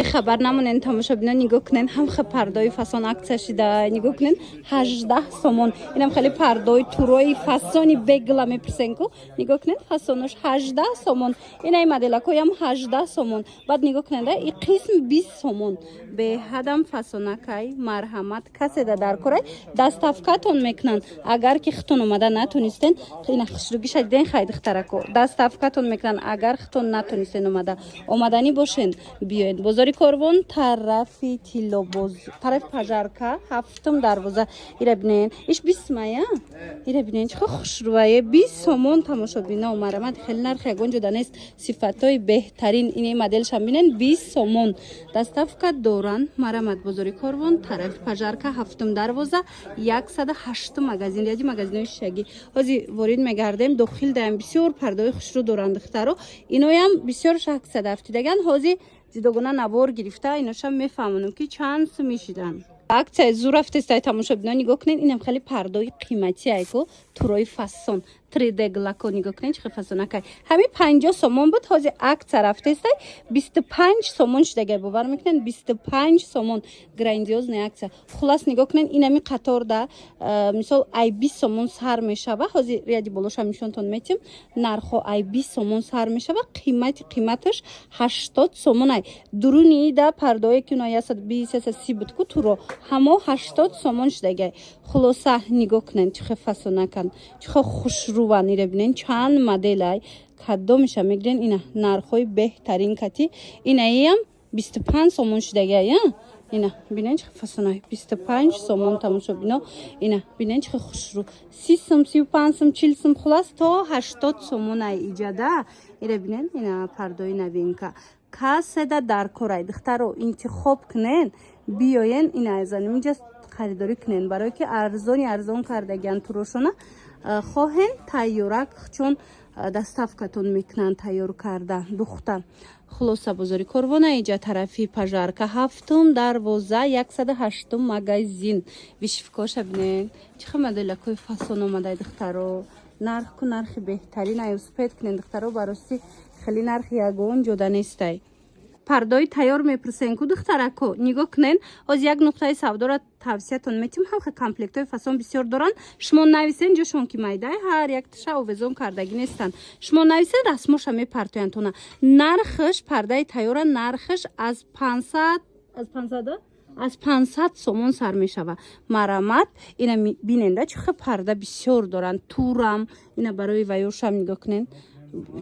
خبر نمونین تماشابینا نگاه کنین هم خیلی پردای فسان акция شده نگاه کنین 18 سومون اینم خیلی پردای توروی فسانی بگلا میپرسن کو نگاه کنین فسانش 18 سومون اینای مدل کوی هم 18 سومون بعد نگاه کنین این قسم 20 سومون به هدم فسانکای مرحمت کسی در کرای دستافکاتون میکنن اگر که ختون اومده نتونستین این خشروگیش دیدین خیلی خطرکو دستافکاتون میکنن اگر ختون نتونستین اومدنی باشین بیاین بازاری کاروان طرفی تیلو باز طرف پژارکا هفتم دروازه ایره ببینین ایش 20 مایه ایره ببینین چه خوشرویه 20 سومون تماشابینا مرحمت خیلی نرخ گنج دانست صفاتای بهترین این مدلش هم ببینین 20 سومون دستافکات دوران مرحمت بازاری کاروان طرف پژارکا هفتم دروازه 108 مگزین یادی مگزینای شگی هازی وارد میگردیم داخل دایم بسیار پردای خوشرو دوران دخترو اینو هم بسیار شک صدفتی دگن هازی دیدگونه نوار گرفته ایناش هم میفهمونم که چند سو میشیدن акция زور رفته استای تماشابینا نگاه کنین اینم خیلی پردای قیمتی ایکو توروی فسون 3D گلاکو نگاه کنین چه فسونکای همین 50 سومون بود هازی акция رفته استای 25 سومون شده باور میکنین 25 سومون گراندیوز نه акция خلاص نگاه کنین اینمی قطار ده مثال ای 20 سومون سر میشه و هازی ریادی بولوش هم نشونتون میتیم نرخو ای 20 سومون سر میشه و قیمتش 80 سومون ای درونی ده پردای که اونها 120 130 بود که تو رو همه 80 سومون شده خلاصه نگاه کنین چه فسونکن چه خوش رو نیره بینین چند مدل ای کدومش میگرین اینا نرخوی بهترین کتی اینا هم 25 سومون شده اینا بینین چه فسونای 25 سومون تماشابینا اینا بینین چه خوش رو 30 سوم 35 سوم 40 سوم خلاص تا 80 سومون ای ایجاده اینا بینین اینا پردای نوینکا کسی در کارای دخترو انتخاب کنین بیاین این ازن اینجا خریداری کنین برای که ارزون کردگن تروشونه خواهین تیارک چون دستافکاتون میکنن تیار کرده دختر خلاصه بازاری کاروان اینجا طرفی پژارکا هفتم دروازه 108 مگزین ویشفکاش ببینین چه مدل کوی فسون اومده دخترو نرخ بهترین ایوسپید کنین دخترو براستی خیلی نرخ یگون جدا نیستی پردای تیار میپرسین کو دخترکو نگاه کنین از یک نقطه سودا را توصیهتون میتیم هم خیلی کامپلکت های فسون بسیار دارن شما نویسین جاشون که میده هر یک تشه اوزون کردگی نیستن شما نویسین رسمش هم میپرتوینتونه نرخش پرده تیار نرخش از 500 سومون سر می شود مرمت اینا بیننده چه پرده بسیار دارن تورم اینا برای ویوش هم نگاه کنین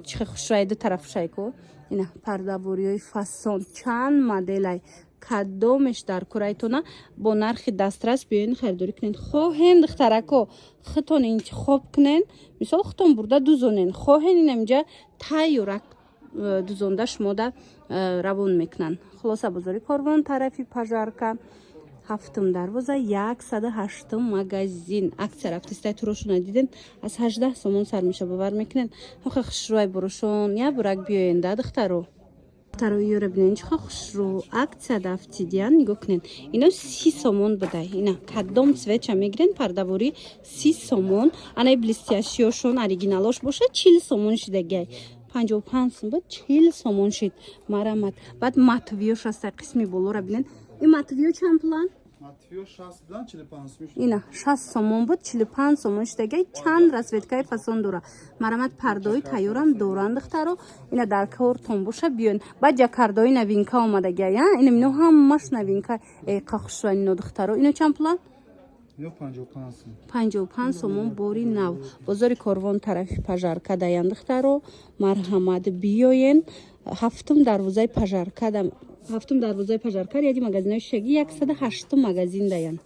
چه خوش رایده طرف شایکو اینا پرده‌واری های فسون چند مدل ای کدومش در کرایتونه با نرخ دسترس بیاین خریداری کنین خواهین دخترکو خطون انتخاب کنین مثال خطون برده دوزونین خواهین این اینجا تیارک دوزونده شما ده روان میکنن خلاصه بازاری کاروان طرفی پژارکا هفتم دروازه 108 مگزین акция رفته استای تروشون دیدین از 18 سومون سر میشه باور میکنین خوش روی بروشون یا برک بیاین دخترو یوره بینین چه خوش رو акция دفتی دیان نگاه کنین اینا 30 سومون بده اینا کدوم سویچ میگیرین پرده‌واری 30 سومون انای بلیستیاشیوشون اوریجینالش باشه 40 سومون شده 55 سوم بود 40 سومون شد مرمت بعد ماتویوش است قسمی боло را بینین این ماتویو چند پلان ماتویو 60 دان 45 سوم اینا 60 سومون بود 45 سومون شده چند رسویتکای فسون دوره مرمت پردای تیارم دوران دخترو اینا در کار تون باشه بیون بعد جکردای نوینکا اومده گیا اینا منو هم مش نوینکا قخشوانی نو دخترو اینا چند پلان 55 سومون بوری نو بازار کاروان طرف پژارکا داین دخترو مرحمت بیاین هفتم دروازه پژارکا یادی مگزینای شگی 108 مگزین داین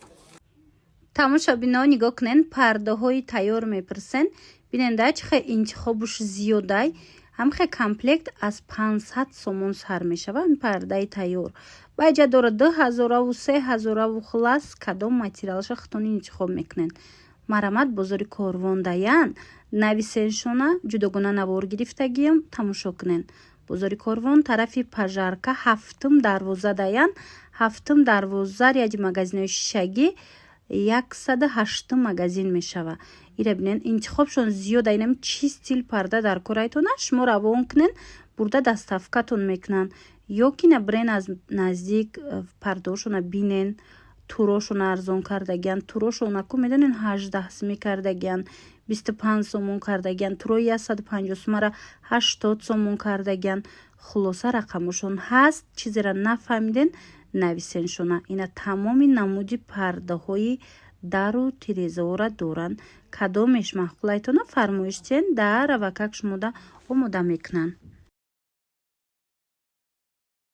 تماشابینا نگاه کنین پرده های تیار میپرسن بیننده چه انتخابش زیاده هم خیلی کامپلکت از 500 سومون سر میشه و این پرده تیار باید داره 2000 و 3000 و خلاص کدام ماتریالش خطون انتخاب میکنن مرمت بازاری کاروان داین نویسنشونه جداگانه نوار گرفتگیم تماشا کنین بازاری کاروان طرفی پژارکا هفتم دروازه داین هفتم دروازه یادی مگزینای شگی 108 مگزین میشوه ایره بینین انتخابشون زیاد اینم چی ستیل پرده در کرایتونه شما روان کنین برده دستافکاتون میکنن ё ки набрен аз наздик пардошона бинен, турошона арзон кардагиан. Турошона ку медонен 18 сомӣ кардагиан, 25 сомон кардагиан. Турои 150 сомара 80 сомон кардагиан. хулоса рақамошон ҳаст. чизеро нафаҳмиден нависен шуна. Ина тамоми намуди пардаҳои дару тирезаора доранд. кадомеш маъқулайтона фармоиш чен дар равакак шумода омода мекунанд.